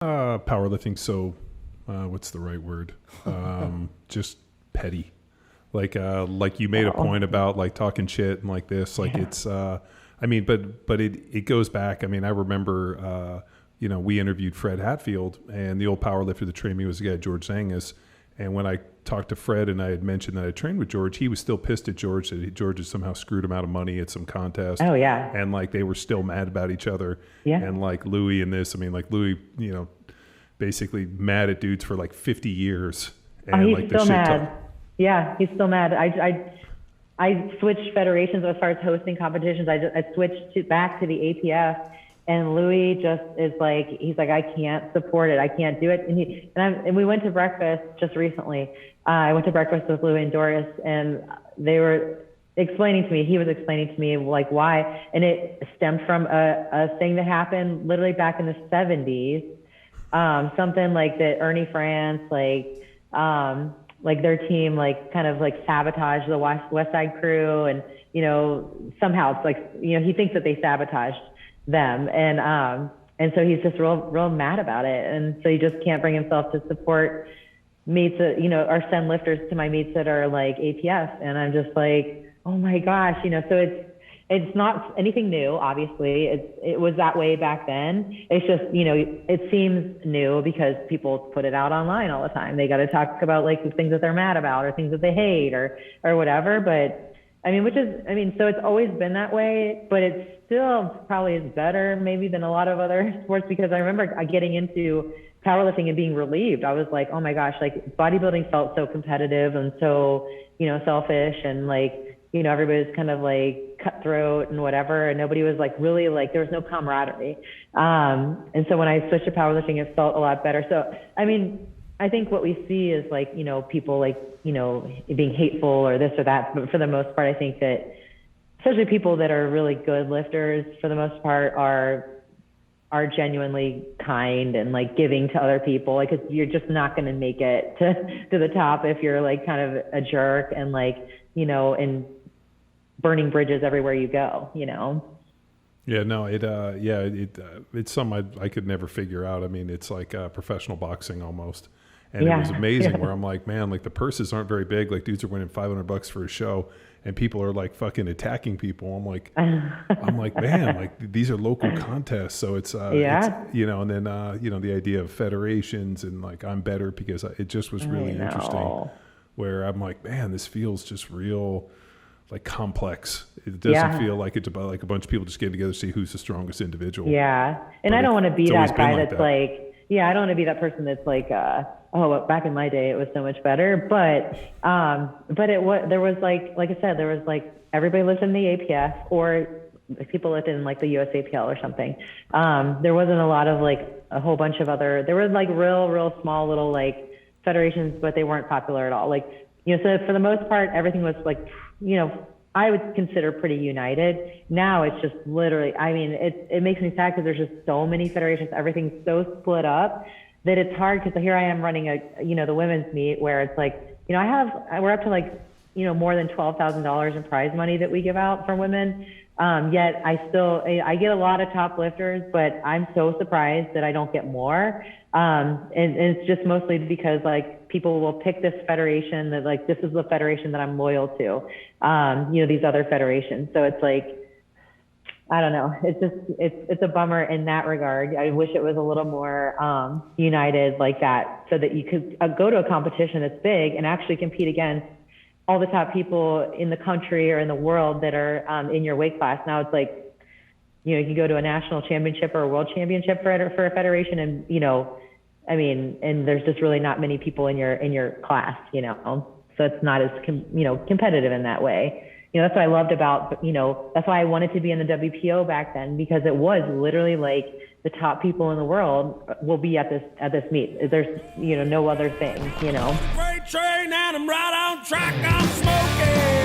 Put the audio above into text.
Powerlifting. So, what's the right word? Just petty. Like you made a point about like talking shit and like this, like it's, I mean, but it goes back. I mean, I remember, we interviewed Fred Hatfield, and the old powerlifter that trained me was the guy, George Zangas. And when I talked to Fred and I had mentioned that I trained with George, he was still pissed at George that George had somehow screwed him out of money at some contest. Oh yeah. And like, they were still mad about each other. Yeah. And like Louis and this, I mean, like Louis, basically mad at dudes for like 50 years. And he's like still mad. Yeah, he's still mad. I switched federations as far as hosting competitions. I switched back to the APF, and Louis just is like, he's like, I can't support it. I can't do it. And we went to breakfast just recently. I went to breakfast with Louis and Doris, and they were explaining to me, he was explaining to me like why, and it stemmed from a thing that happened literally back in the 70s. Something like that Ernie France, like their team, like kind of like sabotaged the West Side Crew. And, somehow it's like, he thinks that they sabotaged them. And so he's just real mad about it. And so he just can't bring himself to support meets that, or send lifters to my meets that are like APF. And I'm just like, oh my gosh, so it's not anything new, obviously. It was that way back then. It's just, it seems new because people put it out online all the time. They got to talk about like the things that they're mad about or things that they hate or whatever. But so it's always been that way, but it's still probably is better maybe than a lot of other sports, because I remember getting into powerlifting and being relieved. I was like, oh my gosh, like bodybuilding felt so competitive and so, selfish, and like, everybody was kind of like cutthroat and whatever. And nobody was like really like, there was no camaraderie. And so when I switched to powerlifting, it felt a lot better. So, I think what we see is like, people like, being hateful or this or that. But for the most part, I think that especially people that are really good lifters for the most part are genuinely kind and like giving to other people. Like, 'cause you're just not going to make it to the top if you're like kind of a jerk and like, and burning bridges everywhere you go, Yeah, no, it's something I could never figure out. I mean, it's like professional boxing almost. And it was amazing where I'm like, man, like the purses aren't very big. Like dudes are winning $500 for a show and people are like fucking attacking people. I'm like, man, like these are local contests. So it's, and then, the idea of federations and like, I'm better because it just was really interesting where I'm like, man, this feels just real, like complex. It doesn't feel like it's about like a bunch of people just getting together to see who's the strongest individual. Yeah. And I don't want to be that guy that's like, I don't want to be that person that's like, back in my day, it was so much better. But there was like I said, there was like, everybody lived in the APF or people lived in like the USAPL or something. There wasn't a lot of like a whole bunch of other, there were like real small little like federations, but they weren't popular at all. Like, so for the most part, everything was like, I would consider pretty united. Now it's just literally, it makes me sad because there's just so many federations. Everything's so split up that it's hard, because here I am running the women's meet where it's like, we're up to like, more than $12,000 in prize money that we give out for women. Yet I get a lot of top lifters, but I'm so surprised that I don't get more. And it's just mostly because like people will pick this federation that like, this is the federation that I'm loyal to, these other federations. So it's like, I don't know. It's just, it's a bummer in that regard. I wish it was a little more united like that, so that you could go to a competition that's big and actually compete against all the top people in the country or in the world that are in your weight class. Now it's like, you can go to a national championship or a world championship for a federation, and and there's just really not many people in your class, so it's not as competitive in that way. That's what I loved about, that's why I wanted to be in the WPO back then, because it was literally like the top people in the world will be at this meet. There's, no other thing, Freight train and I'm right on track, I'm smoking.